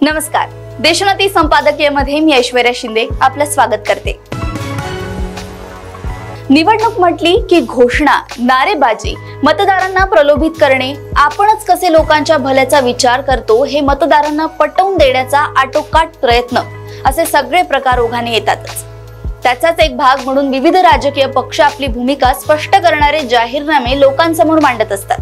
नमस्कार, देशोन्नती संपादकीयमध्ये मी ऐश्वर्या शिंदे आपलं स्वागत करते। निवडणूक म्हटली की घोषणा, नारेबाजी, मतदारांना प्रलोभित करणे, आपणच कसे लोकांच्या भल्याचा विचार करतो हे मतदारांना पटवून देण्याचा आटोकाट प्रयत्न, असे सगळे प्रकार ओघाने येतातच। त्याचाच एक भाग म्हणून विविध राजकीय पक्ष आपली भूमिका स्पष्ट करणारे जाहीरनामे लोकांसमोर मांडत असतात।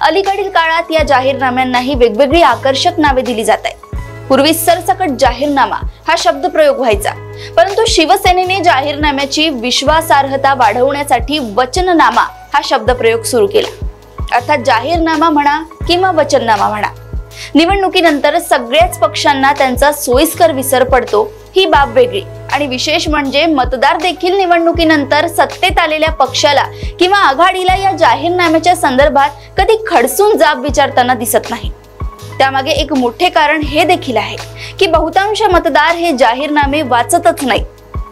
अलीकडील काळात या जाहीरनाम्यांनाही वेगवेगळी आकर्षक नावे दिली जात आहेत। पूर्वी सरसकट जाहीरनामा हा शब्द प्रयोग व्हायचा, परंतु शिवसेनेने जाहीरनाम्याची विश्वासार्हता वाढवण्यासाठी वचननामा हा शब्द प्रयोग सुरू केला। अर्थात जाहीरनामा म्हणा किंवा वचननामा म्हणा, निवडणुकीनंतर सगळ्याच पक्षांना त्यांचा सोयीस्कर विसर पडतो ही बाब वेगळी, आणि विशेष म्हणजे मतदार देखील निवडणुकीनंतर सत्तेत आलेल्या पक्षाला किंवा आघाडीला या जाहीरनाम्याच्या संदर्भात कधी खडसून जाब विचारताना दिसत नाही। त्यामागे एक मोठे कारण हे देखील आहे की बहुतांश मतदार हे जाहीरनामे वाचतच नाही।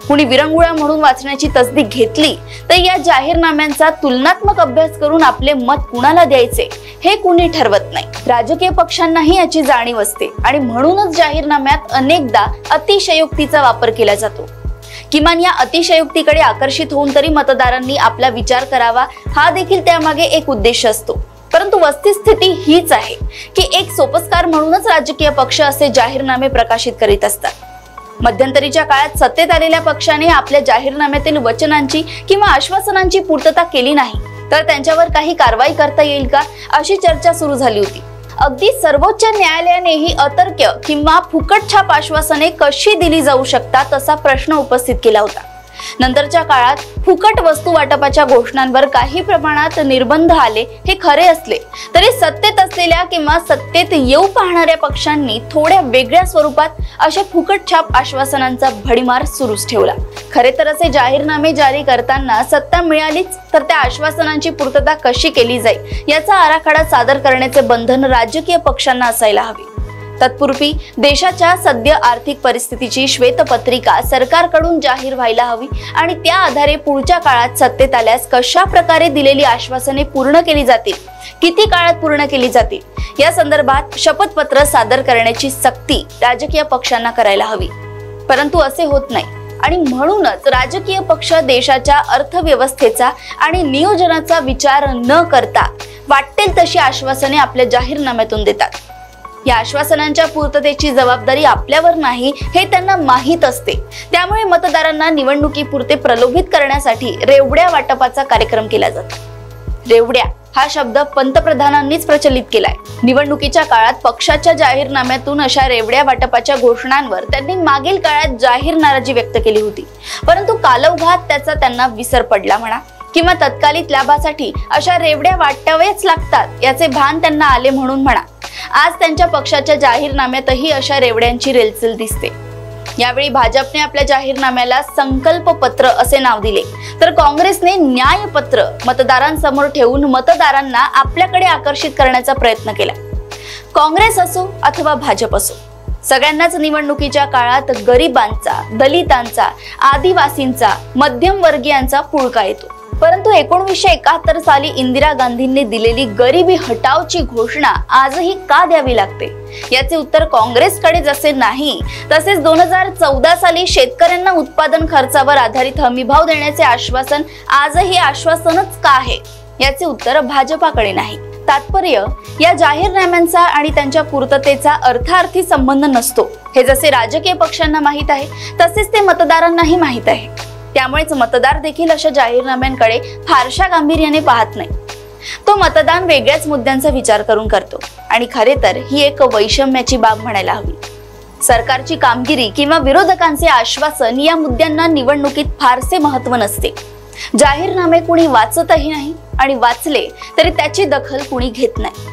कुणी विरंगुळा म्हणून वाचण्याची तसदी घेतली तर या जाहीरनाम्यांचा तुलनात्मक अभ्यास करून आपले मत कुणाला द्यायचे हे कुणी ठरवत नाही। राजकीय पक्षांनाही याची जाणीव असते आणि म्हणूनच जाहीरनाम्यात अनेकदा अतिशयोक्तीचा वापर केला जातो। किमान या अतिशयोक्तीकडे आकर्षित होऊन तरी मतदारांनी आपला विचार करावा हा देखील त्यामागे एक उद्देश असतो। परंतु वस्तुस्थिती हीच आहे की एक सोपस्कार म्हणूनच राजकीय पक्ष असे जाहीरनामे प्रकाशित करीत असतात। मध्यंतरीच्या काळात सत्तेत आलेल्या पक्षाने आपल्या जाहीरनाम्यातील वचनांची किंवा आश्वासनांची पूर्तता केली नाही तर त्यांच्यावर काही कारवाई करता येईल का अशी चर्चा सुरू झाली होती। अगदी सर्वोच्च न्यायालयानेही अतर्क्य किंवा फुकटछाप आश्वासने कशी दिली जाऊ शकतात असा प्रश्न उपस्थित केला होता। नंतरच्या काळात फुकट वस्तू वाटपाच्या घोषणांवर काही प्रमाणात निर्बंध आले हे खरे असले तरी सत्तेत असलेल्या किंवा सत्तेत येऊ पाहणाऱ्या पक्षांनी थोड्या वेगळ्या स्वरूपात अशा फुकटछाप आश्वासनांचा भडीमार सुरूच ठेवला। खरे तर असे जाहीरनामे जारी करताना सत्ता मिळालीच तर त्या आश्वासनांची पूर्तता कशी केली जाईल याचा आराखडा सादर करण्याचे बंधन राजकीय पक्षांना असायला हवे। तत्पूर्वी देशाच्या सद्य आर्थिक परिस्थितीची श्वेतपत्रिका सरकारकडून जाहीर व्हायला हवी आणि त्या आधारे पुढच्या काळात सत्तेत आल्यास कशा प्रकारे दिलेली आश्वासने पूर्ण केली जातील, किती काळात पूर्ण केली जातील या संदर्भात शपथपत्र सादर करण्याची सक्ती राजकीय पक्षांना करायला हवी। परंतु असे होत नाही आणि म्हणूनच राजकीय पक्ष देशाच्या अर्थव्यवस्थेचा आणि नियोजनाचा विचार न करता वाटेल तशी आश्वासने आपल्या जाहीरनाम्यातून देतात। या आश्वासनांच्या पूर्ततेची जबाबदारी आपल्यावर नाही हे त्यांना माहीत असते। त्यामुळे मतदारांना निवडणुकीपुरते प्रलोभित करण्यासाठी रेवड्या वाटपाचा कार्यक्रम केला जातो। रेवड्या हा शब्द पंतप्रधानांनीच प्रचलित केलाय। निवडणुकीच्या काळात पक्षाच्या जाहीरनाम्यातून अशा रेवड्या वाटपाच्या घोषणांवर त्यांनी मागील काळात जाहीर नाराजी व्यक्त केली होती, परंतु कालौघात त्याचा त्यांना विसर पडला म्हणा किंवा तत्कालिक लाभासाठी अशा रेवड्या वाटाव्याच लागतात याचे भान त्यांना आले म्हणून म्हणा। आज त्यांच्या पक्षाच्या जाहीरनाम्यातही अशा रेवड्यांची रेलचेल दिसते। यावेळी भाजपने आपल्या जाहीरनाम्याला संकल्प पत्र असे नाव दिले तर काँग्रेसने न्यायपत्र मतदारांसमोर ठेवून मतदारांना आपल्याकडे आकर्षित करण्याचा प्रयत्न केला। काँग्रेस असो अथवा भाजप असो, सगळ्यांनाच निवडणुकीच्या काळात गरिबांचा, दलितांचा, आदिवासींचा, मध्यमवर्गीयांचा पुळका येतो। परंतु 1971 साली इंदिरा गांधींनी दिलेली गरिबी हटावची घोषणा आजही का द्यावी लागते याचे उत्तर काँग्रेसकडे जसे नाही तसेच 2014 साली शेतकऱ्यांना उत्पादन खर्चावर आधारित हमीभाव देण्याचे आश्वासन आजही आश्वासनच का आहे याचे उत्तर भाजपाकडे नाही। तात्पर्य या जाहीरनाम्यांचा आणि त्यांच्या पूर्ततेचा अर्थार्थी संबंध नसतो हे जसे राजकीय पक्षांना माहीत आहे तसेच ते मतदारांनाही माहीत आहे। त्यामुळेच मतदार देखील अशा जाहीरनाम्यांकडे फारशा गांभीर्याने पाहत नाही। तो मतदान वेगळ्याच मुद्द्यांचा विचार करून करतो आणि खरे तर ही एक वैषम्याची बाब म्हणायला हवी। सरकारची कामगिरी किंवा विरोधकांचे आश्वासन या मुद्द्यांना निवडणुकीत फारसे महत्त्व नसते। जाहीरनामे कुणी वाचतही नाही आणि वाचले तरी त्याची दखल कुणी घेत नाही।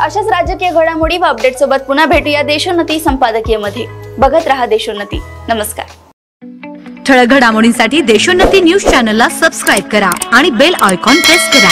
अशाच राजकीय घडामोडी व अपडेट सोबत पुन्हा भेटूया देशोन्नती संपादकीयमध्ये। बघत रहा देशोन्नती। नमस्कार। ठळक घडामोडींसाठी देशोन्नती न्यूज चॅनलला सबस्क्राइब करा आणि बेल आयकॉन प्रेस करा।